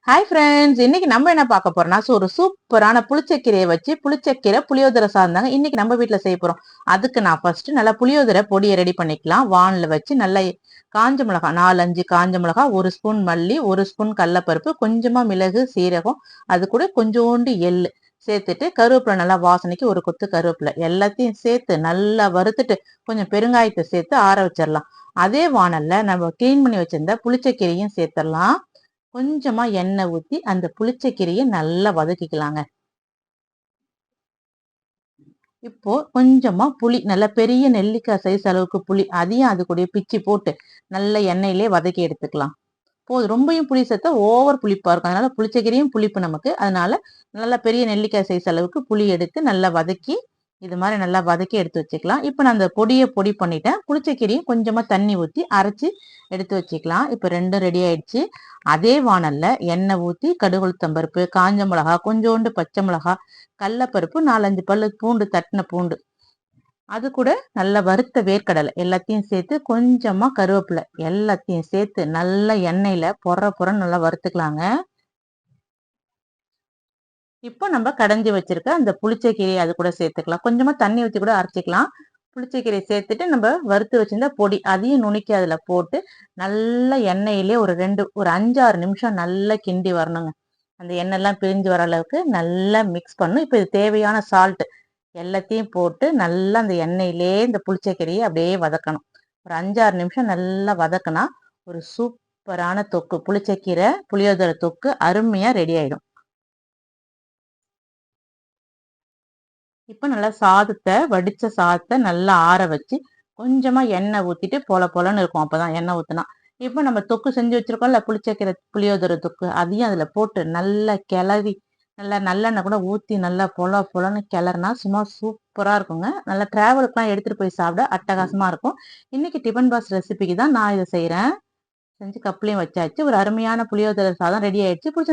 Hi friends, இன்னைக்கு நம்ம என்ன பார்க்க போறோம்னா ஒரு சூப்பரான புளிச்சக்கீரையை வச்சு புளிச்சக்கீரை புளியோதரை சார்ந்தாங்க இன்னைக்கு நம்ம வீட்டில் செய்ய போறோம். அதுக்கு நான் ஃபர்ஸ்ட் நல்லா புளியோதரை பொடியை ரெடி பண்ணிக்கலாம். வானில் வச்சு நல்லா காஞ்ச மிளகா 4-5 காஞ்ச மிளகா, 1 ஸ்பூன் மல்லி, 1 ஸ்பூன் கடலப்பருப்பு, கொஞ்சமா மிளகு சீரகம், அது கூட கொஞ்சோண்டு எள்ளு சேர்த்துட்டு கருவேப்பிலை நல்லா வாசனைக்கு ஒரு கொத்து கருவேப்பிலை எல்லாத்தையும் சேர்த்து நல்லா வறுத்துட்டு கொஞ்சம் பெருங்காயத்தை சேர்த்து ஆற வச்சிடலாம். அதே வானல்ல நம்ம கிளீன் பண்ணி வச்சிருந்த புளிச்சக்கீரையும் சேர்த்துடலாம். கொஞ்சமா எண்ணெய் ஊத்தி அந்த புளிச்சக்கீரையை நல்லா வதக்கிக்கலாங்க. இப்போ கொஞ்சமா புளி, நல்ல பெரிய நெல்லிக்காய் சைஸ் அளவுக்கு புளி, அதையும் அது கூட பிச்சு போட்டு நல்ல எண்ணெயிலே வதக்கி எடுத்துக்கலாம். போதும். ரொம்பவும் புளி சேர்த்தா ஓவர் புளிப்பா இருக்கும். அதனால புளிச்சக்கீரையும் புளிப்பு நமக்கு. அதனால நல்ல பெரிய நெல்லிக்காய் சைஸ் அளவுக்கு புளி எடுத்து நல்லா வதக்கி இது மாதிரி நல்லா வதக்கி எடுத்து வச்சுக்கலாம். இப்போ நான் அந்த பொடியை பொடி பண்ணிட்டேன். புளிச்சக்கீரையும் கொஞ்சமா தண்ணி ஊற்றி அரைச்சி எடுத்து வச்சுக்கலாம். இப்போ ரெண்டும் ரெடி ஆயிடுச்சு. அதே வானல்ல எண்ணெய் ஊற்றி கடுகு உளுத்தம் பருப்பு, காஞ்ச மிளகா, கொஞ்சோண்டு பச்சை மிளகா, கடலப்பருப்பு, 4-5 பல்லு பூண்டு, தட்டின பூண்டு, அது கூட நல்லா வறுத்த வேர்க்கடலை எல்லாத்தையும் சேர்த்து கொஞ்சமா கருவேப்பிலை எல்லாத்தையும் சேர்த்து நல்லா எண்ணெயில பொற நல்லா வறுத்துக்கலாங்க. இப்போ நம்ம கடைஞ்சி வச்சிருக்க அந்த புளிச்சக்கீரை அது கூட சேர்த்துக்கலாம். கொஞ்சமா தண்ணி ஊற்றி கூட அரைச்சிக்கலாம். புளிச்சக்கீரை சேர்த்துட்டு நம்ம வறுத்து வச்சிருந்த பொடி அதையும் நுணுக்கி அதுல போட்டு நல்லா எண்ணெயிலே ஒரு 5-6 நிமிஷம் நல்லா கிண்டி வரணுங்க. அந்த எண்ணெய் எல்லாம் பிரிஞ்சு வர அளவுக்கு நல்லா மிக்ஸ் பண்ணும். இப்போ இது தேவையான சால்ட் எல்லாத்தையும் போட்டு நல்லா அந்த எண்ணெயிலே இந்த புளிச்சக்கீரையை அப்படியே வதக்கணும். ஒரு 5-6 நிமிஷம் நல்லா வதக்கினா ஒரு சூப்பரான தொக்கு, புளிச்சக்கீரை புளியோதரை தொக்கு அருமையா ரெடி ஆயிடும். இப்போ நல்லா வடிச்ச சாதத்தை நல்லா ஆற வச்சு கொஞ்சமா எண்ணெய் ஊத்திட்டு பொலன்னு இருக்கும். அப்பதான் எண்ணெய் ஊத்துனா இப்போ நம்ம தொக்கு செஞ்சு வச்சிருக்கோம்ல புளிச்சக்கீரை புளியோதரை தொக்கு, அதையும் அதுல போட்டு நல்லா கிளறி நல்லா நல்லெண்ணெய் கூட ஊத்தி நல்லா பொலன்னு கிளறினா சும்மா சூப்பரா இருக்குங்க. நல்லா டிராவலுக்குலாம் எடுத்துட்டு போய் சாப்பிட அட்டகாசமா இருக்கும். இன்னைக்கு டிபன் பாக்ஸ் ரெசிபிக்கு தான் நான் இதை செய்யறேன். செஞ்சு கப்லையும் வச்சாச்சு. ஒரு அருமையான புளியோதரை சாதம் ரெடி ஆயிடுச்சு. பிடிச்ச